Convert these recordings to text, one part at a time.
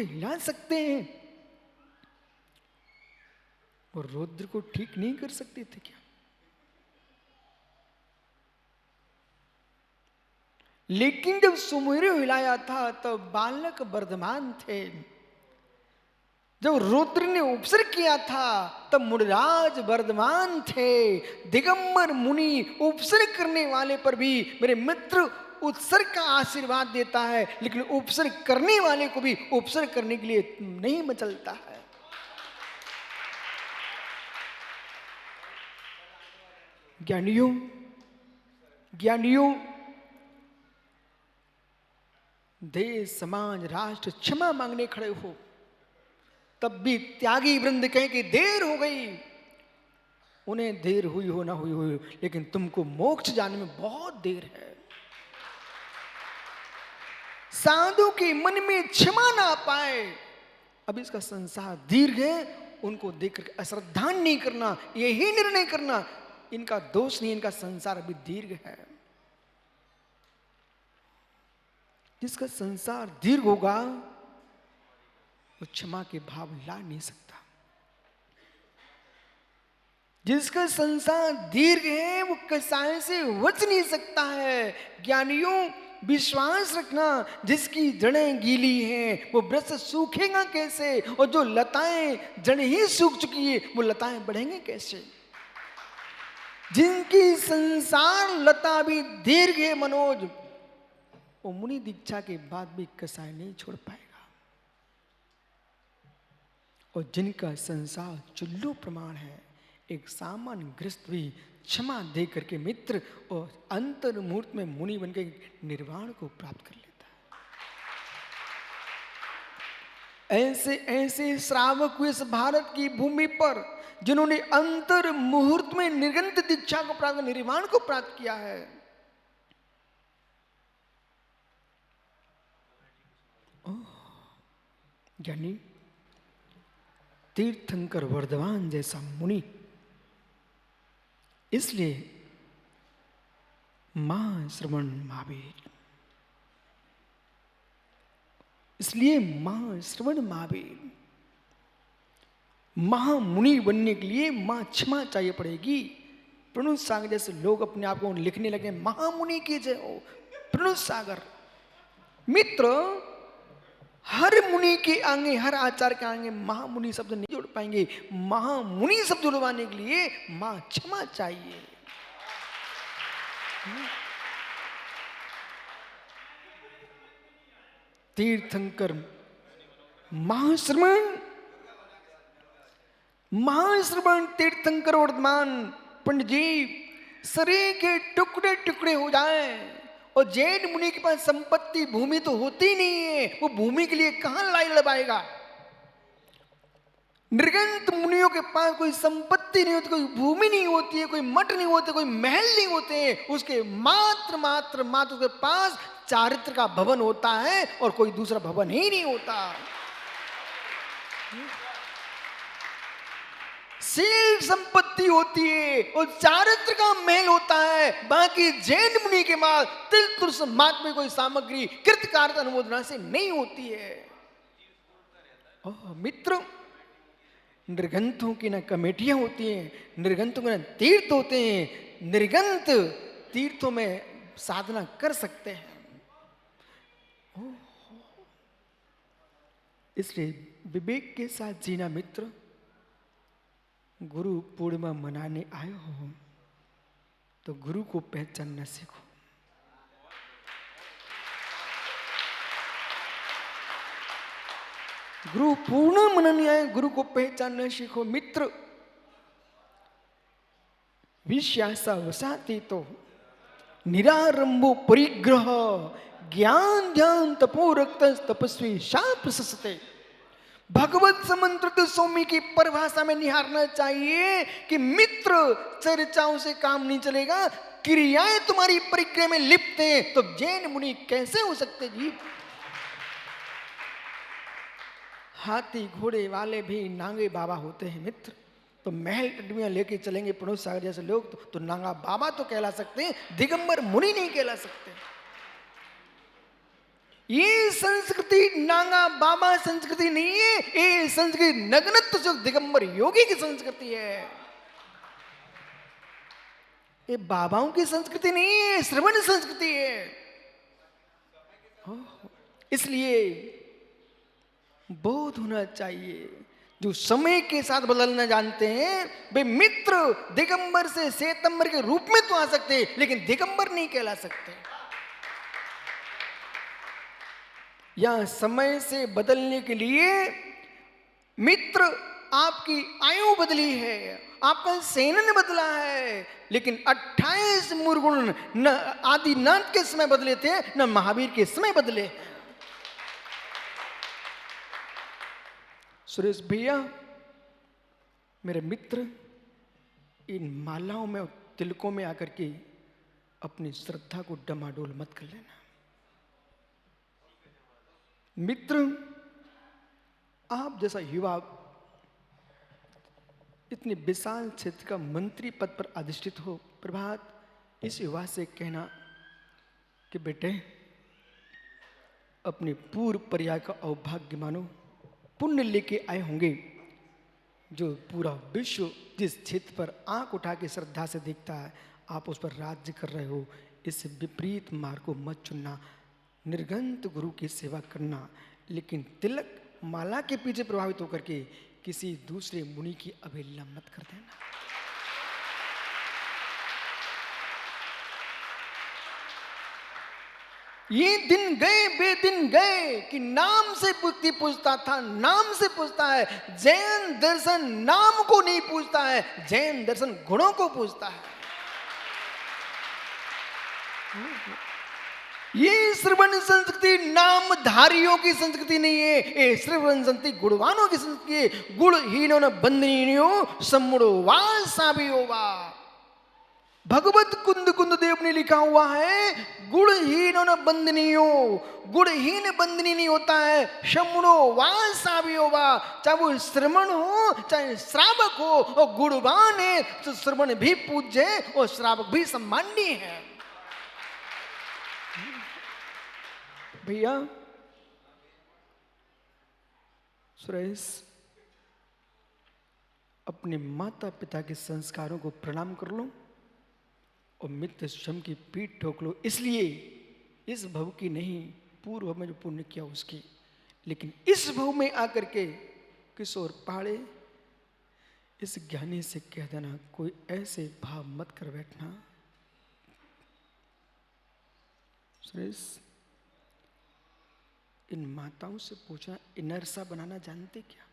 को हिला सकते हैं और रुद्र को ठीक नहीं कर सकते थे क्या? लेकिन जब सुमेरु हिलाया था तब बालक वर्धमान थे। जब रुद्र ने उपसर्ग किया था तब मुनिराज वर्धमान थे। दिगंबर मुनि उपसर्ग करने वाले पर भी मेरे मित्र उत्सर्ग का आशीर्वाद देता है, लेकिन उपसर्ग करने वाले को भी उपसर्ग करने के लिए नहीं मचलता है। ज्ञानियों, ज्ञानियों, देश समाज राष्ट्र क्षमा मांगने खड़े हो, तब भी त्यागी वृंद कहे कि देर हो गई। उन्हें देर हुई हो ना हुई हो, लेकिन तुमको मोक्ष जाने में बहुत देर है। साधु के मन में क्षमा ना पाए, अब इसका संसार दीर्घ है, उनको देखकर अश्रद्धा नहीं करना, यही निर्णय करना इनका दोष नहीं, इनका संसार अभी दीर्घ है। जिसका संसार दीर्घ होगा वो क्षमा के भाव ला नहीं सकता। जिसका संसार दीर्घ है वो कसाय से बच नहीं सकता है। ज्ञानियों, विश्वास रखना, जिसकी जड़ें गीली हैं वो वृक्ष सूखेगा कैसे, और जो लताएं जड़ें ही सूख चुकी है वो लताएं बढ़ेंगे कैसे। जिनकी संसार लता भी दीर्घ है मनोज, वो मुनि दीक्षा के बाद भी कसाय नहीं छोड़ पाएगा। और जिनका संसार चुल्लू प्रमाण है, एक सामान्य गृहस्थ भी क्षमा दे करके मित्र और अंतर मुहूर्त में मुनि बनकर निर्वाण को प्राप्त कर लेता है। ऐसे ऐसे श्रावक हुए इस भारत की भूमि पर जिन्होंने अंतर मुहूर्त में निर्गंत दीक्षा को प्राप्त, निर्वाण को प्राप्त किया है। यानी तीर्थंकर वर्धमान जैसा मुनि, इसलिए महाश्रवण महावीर, इसलिए महाश्रवण महावीर, महामुनि बनने के लिए मां क्षमा चाहिए पड़ेगी। प्रणुत सागर जैसे लोग अपने आप को लिखने लगे महामुनि की जय हो, प्रणुत सागर। मित्र, हर मुनि के आगे, हर आचार्य के आगे महामुनि शब्द नहीं जोड़ पाएंगे। महामुनि शब्द जुड़वाने के लिए मां क्षमा चाहिए। तीर्थंकर महाश्रवण, महाश्रवण तीर्थंकर वर्धमान पंडित जी शरीर के टुकड़े टुकड़े हो जाएं, और जैन मुनि के पास संपत्ति भूमि तो होती नहीं है, वो भूमि के लिए कहां लाई लड़ाएगा। नृगंत मुनियों के पास कोई संपत्ति नहीं होती, कोई भूमि नहीं होती है, कोई मठ नहीं होते, कोई महल नहीं होते, उसके मात्र उसके पास चारित्र का भवन होता है और कोई दूसरा भवन ही नहीं होता। शील संपत्ति होती है और चारित्र का महल होता है। बाकी जैन मुनि के पास तिल तुलस मात्र में कोई सामग्री कृतकार्य अनुमोदना से नहीं होती है। मित्र, निर्गंथों की न कमेटियां होती हैं, निर्गंथों के न तीर्थ होते हैं। निर्गंथ तीर्थों में साधना कर सकते हैं। इसलिए विवेक के साथ जीना। मित्र, गुरु पूर्णिमा मनाने आए हो तो गुरु को पहचानना सीखो। गुरु पूर्ण मनाने आए, गुरु को पहचानना सीखो। मित्र, विश्यासा वसाती तो निरारंभो परिग्रह ज्ञान ध्यान तपो रक्त तपस्वी शाप ससते। भगवत समंत्रित स्वामी की परिभाषा में निहारना चाहिए कि मित्र, चर्चाओं से काम नहीं चलेगा, क्रियाएं तुम्हारी परिक्रिया में लिप्त हैं, तो जैन मुनि कैसे हो सकते जी। हाथी घोड़े वाले भी नांगे बाबा होते हैं मित्र। तो महल टड्डियां लेके चलेंगे प्रणुत सागर जैसे लोग तो नांगा बाबा तो कहला सकते हैं, दिगंबर मुनि नहीं कहला सकते। ये संस्कृति नागा बाबा संस्कृति नहीं है, ये संस्कृति नग्नत्व जो दिगंबर योगी की संस्कृति है। ये बाबाओं की संस्कृति नहीं है, श्रवण संस्कृति है। इसलिए बोध होना चाहिए। जो समय के साथ बदलना जानते हैं वे मित्र दिगंबर से श्वेतंबर के रूप में तो आ सकते हैं, लेकिन दिगंबर नहीं कहला सकते। या समय से बदलने के लिए मित्र आपकी आयु बदली है, आपका सेनन बदला है, लेकिन 28 मूर्गुण न आदिनाथ के समय बदले थे, न महावीर के समय बदले। सुरेश भैया, मेरे मित्र, इन मालाओं में और तिलकों में आकर के अपनी श्रद्धा को डमाडोल मत कर लेना। मित्र, आप जैसा युवा इतने विशाल क्षेत्र का मंत्री पद पर अधिष्ठित हो, प्रभात इस युवा से कहना कि बेटे अपने पूर्व पर्याय का अवभाग्य मानो, पुण्य लेके आए होंगे। जो पूरा विश्व जिस क्षेत्र पर आंख उठा के श्रद्धा से देखता है, आप उस पर राज्य कर रहे हो। इस विपरीत मार्ग को मत चुनना, निर्गंत गुरु की सेवा करना, लेकिन तिलक माला के पीछे प्रभावित होकर के किसी दूसरे मुनि की अवहेलना मत कर देना। ये दिन गए वे दिन गए कि नाम से व्यक्ति पूछता था, नाम से पूछता है। जैन दर्शन नाम को नहीं पूछता है, जैन दर्शन गुणों को पूछता है। ये श्रवण संस्कृति नामधारियों की संस्कृति नहीं है, ये श्रवण संस्कृति गुणवानों की संस्कृति है। गुणहीनो न बंदनीयो सम्मुड़ो वा साबियो वा। भगवत कुंद कुंद देव ने लिखा हुआ है, गुणहीनो न बंदनीयो, गुणहीन बंदनी नहीं होता है। सम्मुड़ो वा साबियो वा, चाहे वो श्रवण हो चाहे श्रावक हो, और गुणवान है तो श्रवण भी पूज्य है और श्रावक भी सम्माननीय है। भैया सुरेश, अपने माता पिता के संस्कारों को प्रणाम कर लो और मित्र स्वयं की पीठ ठोक लो। इसलिए इस भव की नहीं, पूर्व भव में जो पुण्य किया उसकी। लेकिन इस भव में आकर के किशोर पहाड़े, इस ज्ञानी से कह देना, कोई ऐसे भाव मत कर बैठना। सुरेश, इन माताओं से पूछना, इनरसा बनाना जानते क्या?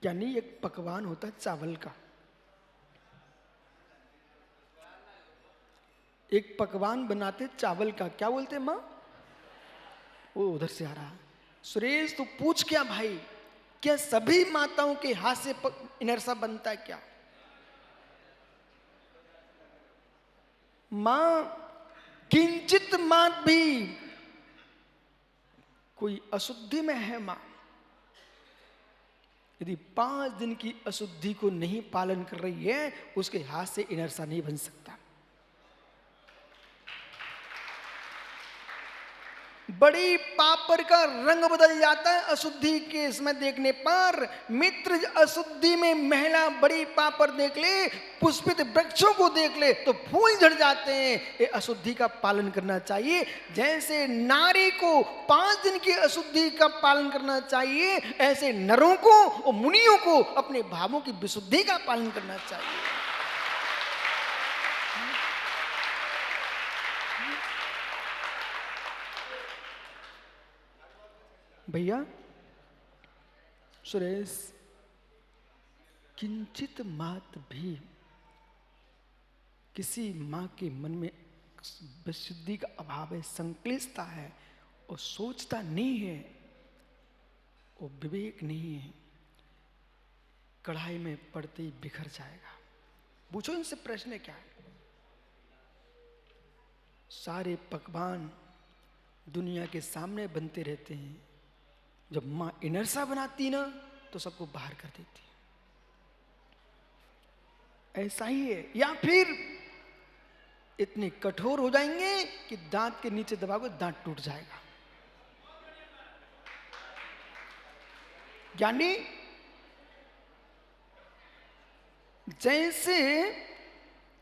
यानी एक पकवान होता है चावल का, एक पकवान बनाते चावल का, क्या बोलते माँ? वो उधर से आ रहा। सुरेश तू पूछ क्या भाई, क्या सभी माताओं के हाथ से इनरसा बनता है क्या? मां किंचित मात भी कोई अशुद्धि में है मां, यदि 5 दिन की अशुद्धि को नहीं पालन कर रही है, उसके हाथ से इनरसा नहीं बन सकता। बड़ी पापर का रंग बदल जाता है अशुद्धि के समय देखने पर। मित्र अशुद्धि में महिला बड़ी पापर देख ले, पुष्पित वृक्षों को देख ले तो फूल झड़ जाते हैं। ये अशुद्धि का पालन करना चाहिए। जैसे नारी को 5 दिन की अशुद्धि का पालन करना चाहिए, ऐसे नरों को और मुनियों को अपने भावों की विशुद्धि का पालन करना चाहिए। भैया सुरेश, किंचित मात भी किसी मां के मन में विशुद्धि का अभाव है, संक्लिष्टता है और सोचता नहीं है और विवेक नहीं है, कढ़ाई में पड़ते ही बिखर जाएगा। पूछो इनसे प्रश्न क्या है? सारे पकवान दुनिया के सामने बनते रहते हैं, जब मां इनरसा बनाती ना तो सबको बाहर कर देती है। ऐसा ही है। या फिर इतने कठोर हो जाएंगे कि दांत के नीचे दबाओगे दांत टूट जाएगा। यानी जैसे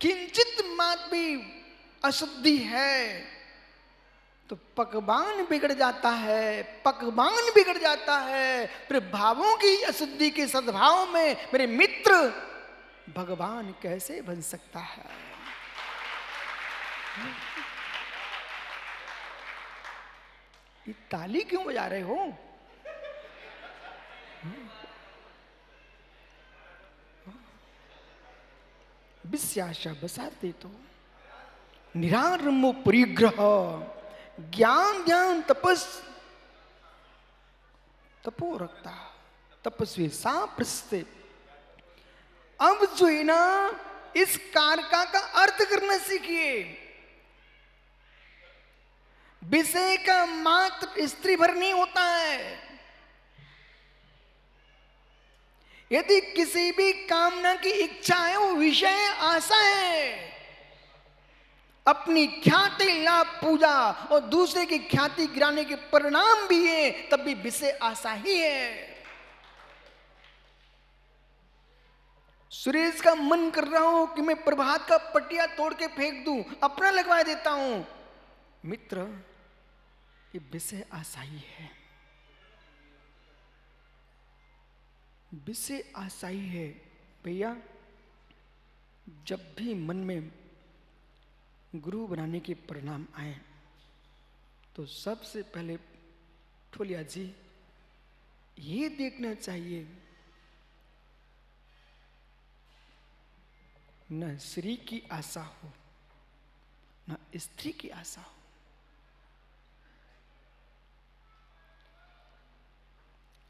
किंचित मात्र भी अशुद्धि है तो पकवान बिगड़ जाता है, पकवान बिगड़ जाता है। फिर भावों की अशुद्धि के सद्भाव में मेरे मित्र भगवान कैसे बन सकता है? ये ताली क्यों बजा रहे हो? विस्याशा बसाते तो निरारम्भो परिग्रह ज्ञान ध्यान तपस तपो रखता तपस्वी सा प्रस्ते। अब जो है ना इस कारका का अर्थ करना सीखिए। विषय का मात्र स्त्री भर नहीं होता है। यदि किसी भी कामना की इच्छा है वो विषय आशा है। अपनी ख्याति लाभ पूजा और दूसरे की ख्याति गिराने के परिणाम भी है, तब भी विषय आशा ही है। सुरेश का मन कर रहा हूं कि मैं प्रभात का पटिया तोड़ के फेंक दूं, अपना लगवा देता हूं। मित्र, ये विषय आशा ही है, विषय आशा ही है। भैया, जब भी मन में गुरु बनाने के परिणाम आए तो सबसे पहले ठोलिया जी ये देखना चाहिए न स्त्री की आशा हो न स्त्री की आशा हो।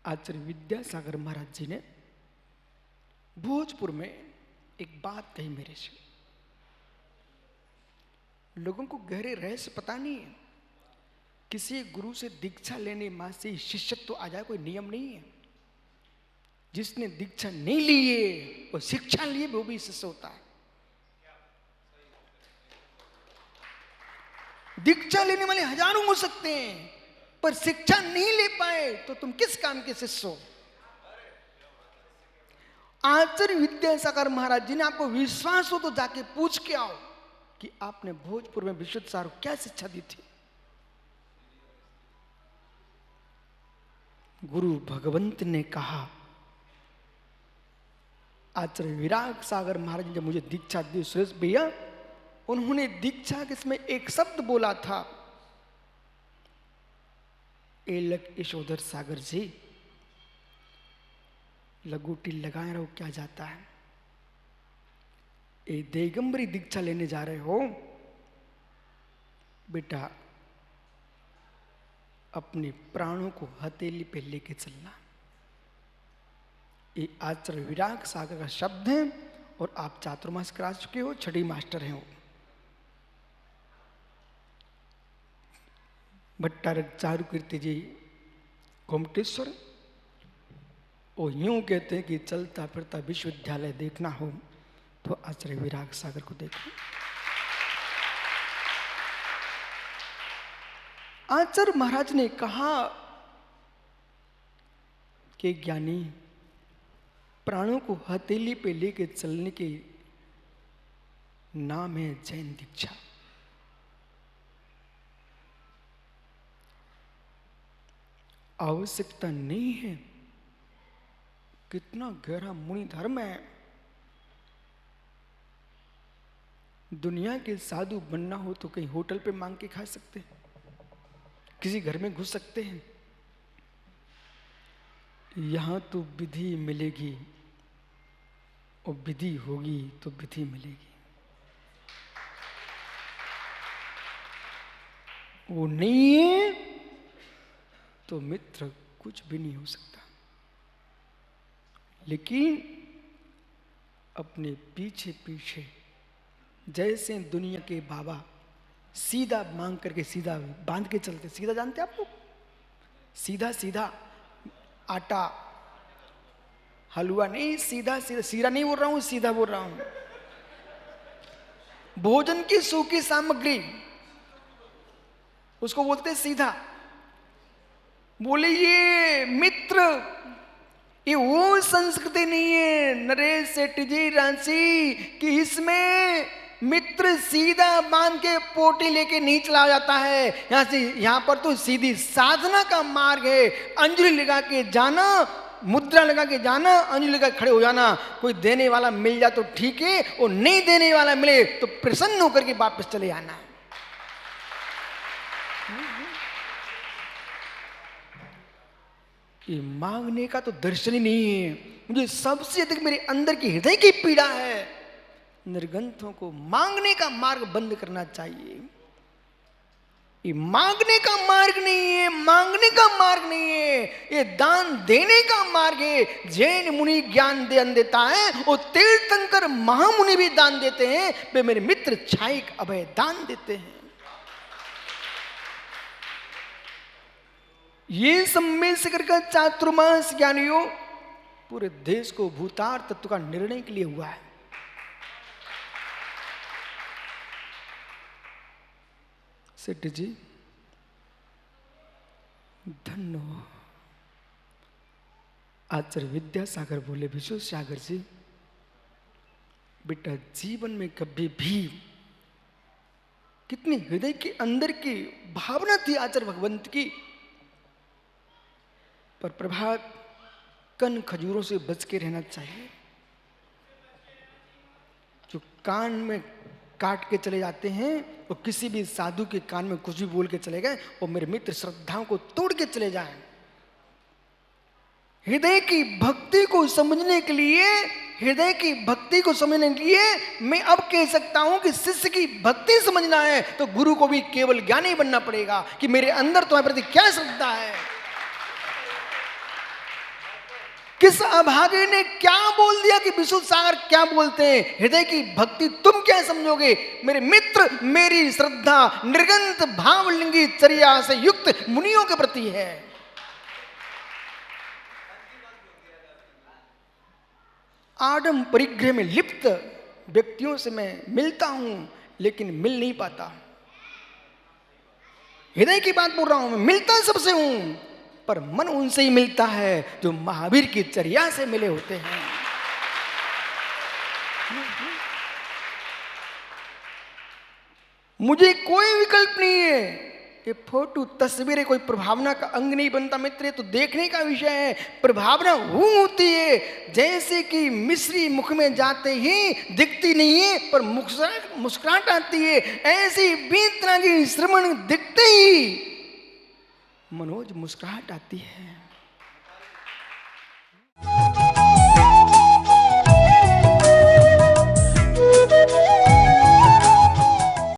आचार्य विद्यासागर महाराज जी ने भोजपुर में एक बात कही मेरे से। लोगों को गहरे रहस्य पता नहीं है। किसी गुरु से दीक्षा लेने मां से शिष्यत्व तो आ जाए, कोई नियम नहीं है। जिसने दीक्षा नहीं ली है वो शिक्षा लिए वो भी शिष्य होता है। दीक्षा लेने वाले हजारों हो सकते हैं, पर शिक्षा नहीं ले पाए तो तुम किस काम के शिष्य हो? आचार्य विद्यासागर महाराज जी ने आपको विश्वास हो तो जाके पूछ के आओ कि आपने भोजपुर में विशुद्ध सार क्या शिक्षा दी थी। गुरु भगवंत ने कहा, आचार्य विराग सागर महाराज ने जब मुझे दीक्षा दी सुरेश भैया, उन्होंने दीक्षा के इसमें एक शब्द बोला था, एलक यशोधर सागर जी लगोटी लगाए रहो, क्या जाता है? ए दिगंबरी दीक्षा लेने जा रहे हो बेटा, अपने प्राणों को हथेली पे लेके चलना। ये आचार्य विराग सागर का शब्द है और आप चातुर्मास करा चुके हो, छठी मास्टर हैं वो। भट्टारक चारु कीर्ति जी कोमटेश्वर वो यूं कहते हैं कि चलता फिरता विश्वविद्यालय देखना हो तो आचार्य विराग सागर को देखो। आचार्य महाराज ने कहा कि ज्ञानी प्राणों को हथेली पे लेके चलने के नाम है जैन दीक्षा। आवश्यकता नहीं है। कितना गहरा मुनि धर्म है। दुनिया के साधु बनना हो तो कहीं होटल पे मांग के खा सकते हैं, किसी घर में घुस सकते हैं। यहां तो विधि मिलेगी और विधि होगी तो विधि मिलेगी। वो नहीं है तो मित्र कुछ भी नहीं हो सकता। लेकिन अपने पीछे पीछे जैसे दुनिया के बाबा सीधा मांग करके सीधा बांध के चलते, सीधा जानते हैं आप लोग, सीधा सीधा आटा हलवा नहीं, सीधा सीधा, सीधा नहीं बोल रहा हूं, सीधा बोल रहा हूं। भोजन की सूखी सामग्री, उसको बोलते हैं सीधा। बोले ये मित्र, ये वो संस्कृति नहीं है नरेश सेठ जी रांची कि इसमें मित्र सीधा बांध के पोटी लेके नहीं चला जाता है। यहां से यहां पर तो सीधी साधना का मार्ग है। अंजलि लगा के जाना, मुद्रा लगा के जाना, अंजलि लगा खड़े हो जाना। कोई देने वाला मिल जाए तो ठीक है, और नहीं देने वाला मिले तो प्रसन्न होकर के वापस चले आना। ये मांगने का तो दर्शन ही नहीं है। मुझे सबसे अधिक मेरे अंदर की हृदय की पीड़ा है, निर्गंथों को मांगने का मार्ग बंद करना चाहिए। ये मांगने का मार्ग नहीं है, मांगने का मार्ग नहीं है, ये दान देने का मार्ग है। जैन मुनि ज्ञान दान देता है, और तीर्थंकर महामुनि भी दान देते हैं। वे मेरे मित्र छायिक अभय दान देते हैं। ये सम्मेल शिखर का चातुर्मास ज्ञानियों पूरे देश को भूतार तत्व का निर्णय के लिए हुआ है। सेठ जी धन्य हो। आचार्य विद्यासागर बोले, विश्व सागर जी बेटा जीवन में कभी भी कितनी हृदय के अंदर की भावना थी आचार्य भगवंत की, पर प्रभात कन खजूरों से बच के रहना चाहिए। जो कान में काट के चले जाते हैं, और किसी भी साधु के कान में कुछ भी बोल के चले गए, और मेरे मित्र श्रद्धाओं को तोड़ के चले जाएं। हृदय की भक्ति को समझने के लिए, हृदय की भक्ति को समझने के लिए मैं अब कह सकता हूं कि शिष्य की भक्ति समझना है तो गुरु को भी केवल ज्ञानी बनना पड़ेगा कि मेरे अंदर तुम्हारे प्रति क्या श्रद्धा है। किस अभागे ने क्या बोल दिया कि विशुद्ध सागर क्या बोलते हैं। हृदय की भक्ति तुम क्या समझोगे। मेरे मित्र, मेरी श्रद्धा निर्गंत भावलिंगी चर्या से युक्त मुनियों के प्रति है। आडम परिग्रह में लिप्त व्यक्तियों से मैं मिलता हूं, लेकिन मिल नहीं पाता। हृदय की बात बोल रहा हूं, मैं मिलता सबसे हूं, पर मन उनसे ही मिलता है जो महावीर की चर्या से मिले होते हैं। मुझे कोई विकल्प नहीं है। ये फोटो तस्वीरें कोई प्रभावना का अंग नहीं बनता मित्र, तो देखने का विषय है। प्रभावना वो होती है जैसे कि मिश्री मुख में जाते ही दिखती नहीं है, पर मुस्कुराहट आती है। ऐसी बीतना की श्रवण दिखते ही मनोज मुस्कुराहट आती है।